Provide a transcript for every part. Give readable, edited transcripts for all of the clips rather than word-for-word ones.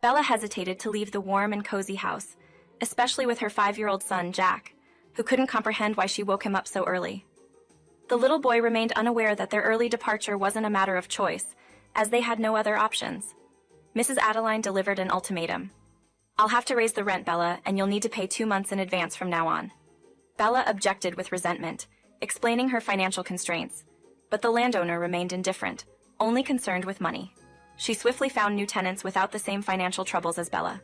Bella hesitated to leave the warm and cozy house, especially with her 5-year-old son, Jack, who couldn't comprehend why she woke him up so early. The little boy remained unaware that their early departure wasn't a matter of choice, as they had no other options. Mrs. Adeline delivered an ultimatum. "I'll have to raise the rent, Bella, and you'll need to pay 2 months in advance from now on." Bella objected with resentment, explaining her financial constraints, but the landowner remained indifferent, only concerned with money. She swiftly found new tenants without the same financial troubles as Bella.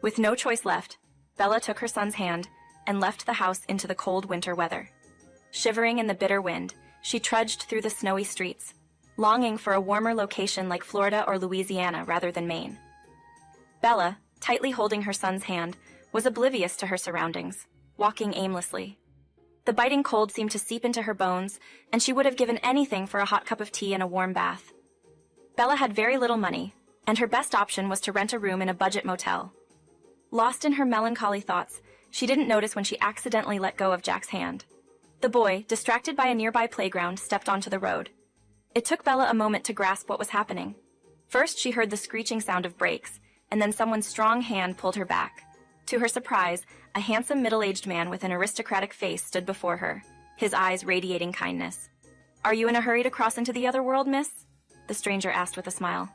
With no choice left, Bella took her son's hand and left the house into the cold winter weather. Shivering in the bitter wind, she trudged through the snowy streets, longing for a warmer location like Florida or Louisiana rather than Maine. Bella, tightly holding her son's hand, was oblivious to her surroundings, walking aimlessly. The biting cold seemed to seep into her bones, and she would have given anything for a hot cup of tea and a warm bath. Bella had very little money, and her best option was to rent a room in a budget motel. Lost in her melancholy thoughts, she didn't notice when she accidentally let go of Jack's hand. The boy, distracted by a nearby playground, stepped onto the road. It took Bella a moment to grasp what was happening. First, she heard the screeching sound of brakes, and then someone's strong hand pulled her back. To her surprise, a handsome middle-aged man with an aristocratic face stood before her, his eyes radiating kindness. "Are you in a hurry to cross into the other world, miss?" the stranger asked with a smile.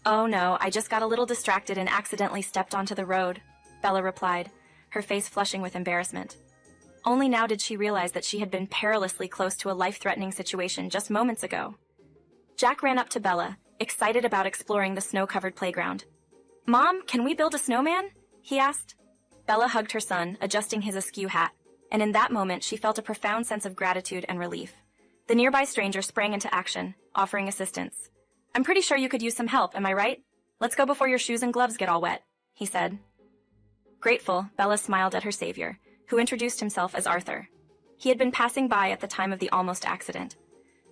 "Oh no, I just got a little distracted and accidentally stepped onto the road," Bella replied, her face flushing with embarrassment. Only now did she realize that she had been perilously close to a life-threatening situation just moments ago. Jack ran up to Bella, excited about exploring the snow-covered playground. "Mom, can we build a snowman?" he asked. Bella hugged her son, adjusting his askew hat, and in that moment she felt a profound sense of gratitude and relief. The nearby stranger sprang into action, offering assistance. "I'm pretty sure you could use some help, am I right? Let's go before your shoes and gloves get all wet," he said. Grateful, Bella smiled at her savior, who introduced himself as Arthur. He had been passing by at the time of the almost accident.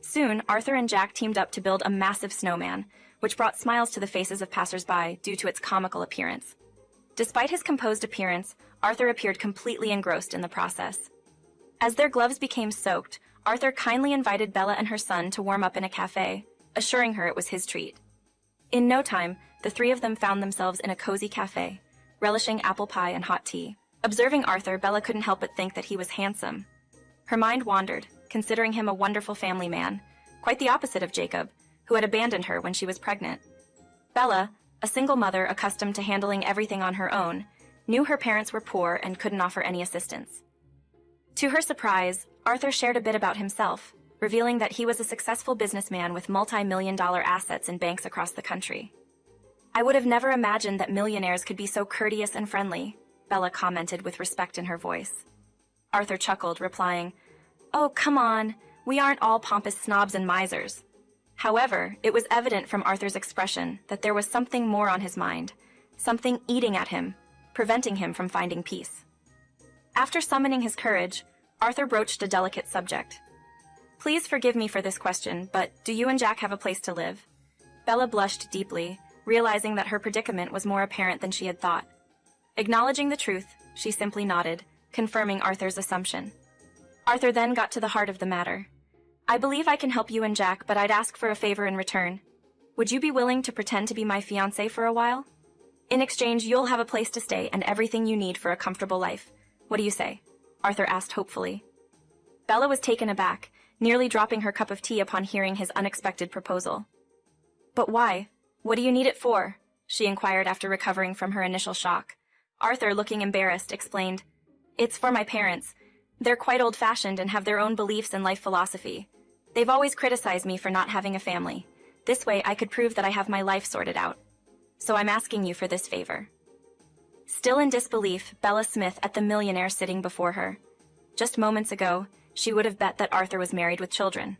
Soon, Arthur and Jack teamed up to build a massive snowman, which brought smiles to the faces of passers-by due to its comical appearance. Despite his composed appearance, Arthur appeared completely engrossed in the process. As their gloves became soaked, Arthur kindly invited Bella and her son to warm up in a cafe, assuring her it was his treat. In no time, the three of them found themselves in a cozy cafe, relishing apple pie and hot tea. Observing Arthur, Bella couldn't help but think that he was handsome. Her mind wandered, considering him a wonderful family man, quite the opposite of Jacob, who had abandoned her when she was pregnant. Bella, a single mother accustomed to handling everything on her own, knew her parents were poor and couldn't offer any assistance. To her surprise, Arthur shared a bit about himself, revealing that he was a successful businessman with multi-million-dollar assets in banks across the country. "I would have never imagined that millionaires could be so courteous and friendly," Bella commented with respect in her voice. Arthur chuckled, replying, "Oh, come on, we aren't all pompous snobs and misers." However, it was evident from Arthur's expression that there was something more on his mind, something eating at him, preventing him from finding peace. After summoning his courage, Arthur broached a delicate subject. "Please forgive me for this question, but do you and Jack have a place to live?" Bella blushed deeply, realizing that her predicament was more apparent than she had thought. Acknowledging the truth, she simply nodded, confirming Arthur's assumption. Arthur then got to the heart of the matter. "I believe I can help you and Jack, but I'd ask for a favor in return. Would you be willing to pretend to be my fiancé for a while? In exchange, you'll have a place to stay and everything you need for a comfortable life. What do you say?" Arthur asked hopefully. Bella was taken aback, nearly dropping her cup of tea upon hearing his unexpected proposal. "But why? What do you need it for?" she inquired after recovering from her initial shock. Arthur, looking embarrassed, explained, "It's for my parents. They're quite old-fashioned and have their own beliefs and life philosophy. They've always criticized me for not having a family. This way, I could prove that I have my life sorted out. So I'm asking you for this favor." Still in disbelief, Bella Smith at the millionaire sitting before her. Just moments ago, she would have bet that Arthur was married with children.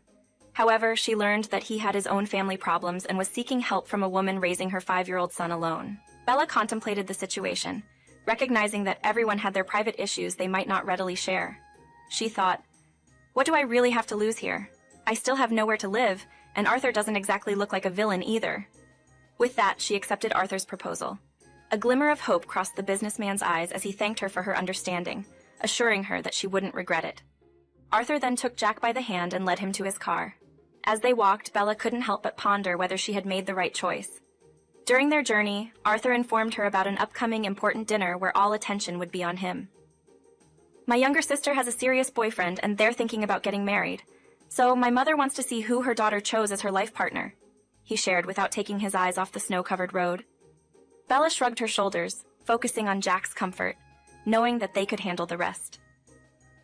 However, she learned that he had his own family problems and was seeking help from a woman raising her 5-year-old son alone. Bella contemplated the situation, recognizing that everyone had their private issues they might not readily share. She thought, "What do I really have to lose here? I still have nowhere to live, and Arthur doesn't exactly look like a villain either." With that, she accepted Arthur's proposal. A glimmer of hope crossed the businessman's eyes as he thanked her for her understanding, assuring her that she wouldn't regret it. Arthur then took Jack by the hand and led him to his car. As they walked, Bella couldn't help but ponder whether she had made the right choice. During their journey, Arthur informed her about an upcoming important dinner where all attention would be on him. "My younger sister has a serious boyfriend and they're thinking about getting married. So my mother wants to see who her daughter chose as her life partner," he shared without taking his eyes off the snow-covered road. Bella shrugged her shoulders, focusing on Jack's comfort, knowing that they could handle the rest.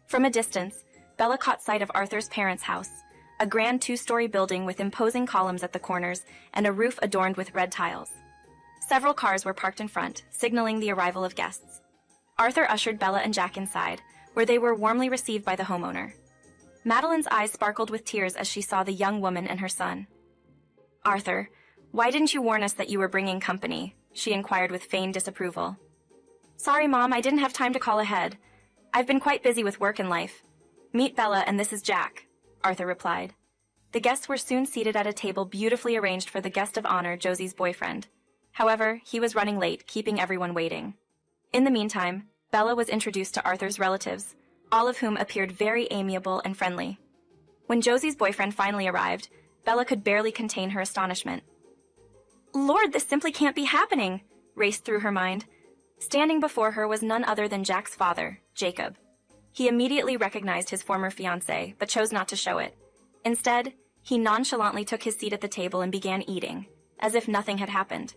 From a distance, Bella caught sight of Arthur's parents' house, a grand two-story building with imposing columns at the corners and a roof adorned with red tiles. Several cars were parked in front, signaling the arrival of guests. Arthur ushered Bella and Jack inside, where they were warmly received by the homeowner. Madeline's eyes sparkled with tears as she saw the young woman and her son. "Arthur, why didn't you warn us that you were bringing company?" she inquired with feigned disapproval. "Sorry, Mom, I didn't have time to call ahead. I've been quite busy with work and life. Meet Bella and this is Jack," Arthur replied. The guests were soon seated at a table beautifully arranged for the guest of honor, Josie's boyfriend. However, he was running late, keeping everyone waiting. In the meantime, Bella was introduced to Arthur's relatives, all of whom appeared very amiable and friendly. When Josie's boyfriend finally arrived, Bella could barely contain her astonishment. "Lord, this simply can't be happening," raced through her mind. Standing before her was none other than Jack's father, Jacob. He immediately recognized his former fiancée, but chose not to show it. Instead, he nonchalantly took his seat at the table and began eating, as if nothing had happened.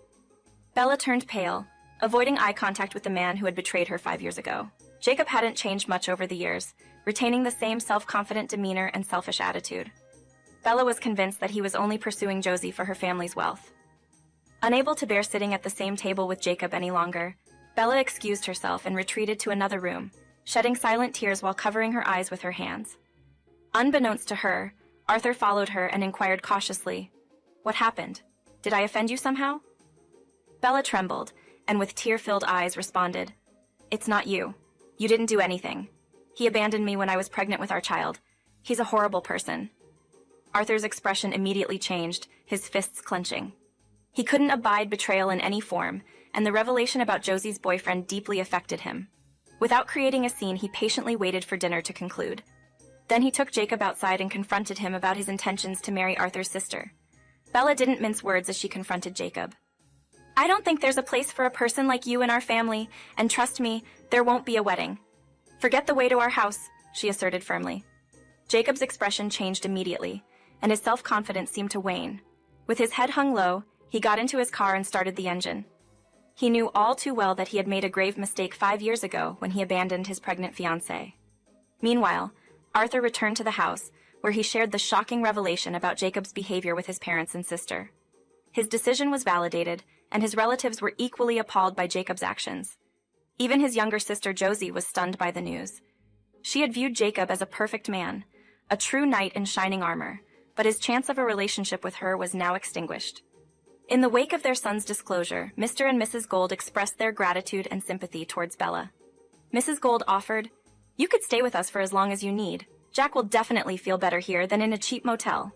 Bella turned pale, avoiding eye contact with the man who had betrayed her 5 years ago. Jacob hadn't changed much over the years, retaining the same self-confident demeanor and selfish attitude. Bella was convinced that he was only pursuing Josie for her family's wealth. Unable to bear sitting at the same table with Jacob any longer, Bella excused herself and retreated to another room, shedding silent tears while covering her eyes with her hands. Unbeknownst to her, Arthur followed her and inquired cautiously, "What happened? Did I offend you somehow?" Bella trembled, and with tear-filled eyes responded, "It's not you. You didn't do anything. He abandoned me when I was pregnant with our child. He's a horrible person." Arthur's expression immediately changed, his fists clenching. He couldn't abide betrayal in any form, and the revelation about Josie's boyfriend deeply affected him. Without creating a scene, he patiently waited for dinner to conclude. Then he took Jacob outside and confronted him about his intentions to marry Arthur's sister. Bella didn't mince words as she confronted Jacob. "I don't think there's a place for a person like you in our family, and trust me, there won't be a wedding. Forget the way to our house," she asserted firmly. Jacob's expression changed immediately, and his self-confidence seemed to wane. With his head hung low, he got into his car and started the engine. He knew all too well that he had made a grave mistake 5 years ago when he abandoned his pregnant fiancée. Meanwhile, Arthur returned to the house, where he shared the shocking revelation about Jacob's behavior with his parents and sister. His decision was validated, and his relatives were equally appalled by Jacob's actions. Even his younger sister Josie was stunned by the news. She had viewed Jacob as a perfect man, a true knight in shining armor, but his chance of a relationship with her was now extinguished. In the wake of their son's disclosure, Mr. and Mrs. Gold expressed their gratitude and sympathy towards Bella. Mrs. Gold offered, "You could stay with us for as long as you need. Jack will definitely feel better here than in a cheap motel."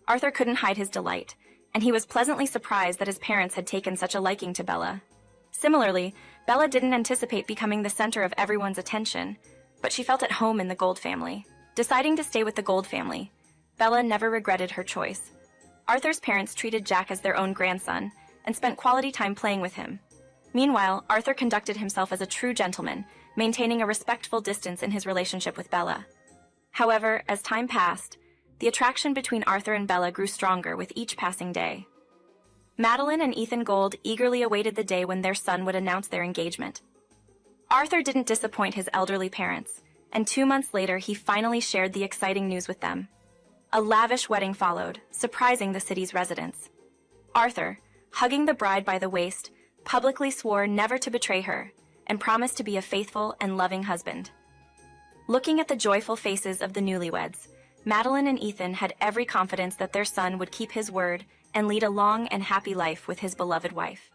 Arthur couldn't hide his delight, and he was pleasantly surprised that his parents had taken such a liking to Bella. Similarly, Bella didn't anticipate becoming the center of everyone's attention, but she felt at home in the Gold family. Deciding to stay with the Gold family, Bella never regretted her choice. Arthur's parents treated Jack as their own grandson and spent quality time playing with him. Meanwhile, Arthur conducted himself as a true gentleman, maintaining a respectful distance in his relationship with Bella. However, as time passed, the attraction between Arthur and Bella grew stronger with each passing day. Madeline and Ethan Gold eagerly awaited the day when their son would announce their engagement. Arthur didn't disappoint his elderly parents, and 2 months later he finally shared the exciting news with them. A lavish wedding followed, surprising the city's residents. Arthur, hugging the bride by the waist, publicly swore never to betray her and promised to be a faithful and loving husband. Looking at the joyful faces of the newlyweds, Madeline and Ethan had every confidence that their son would keep his word and lead a long and happy life with his beloved wife.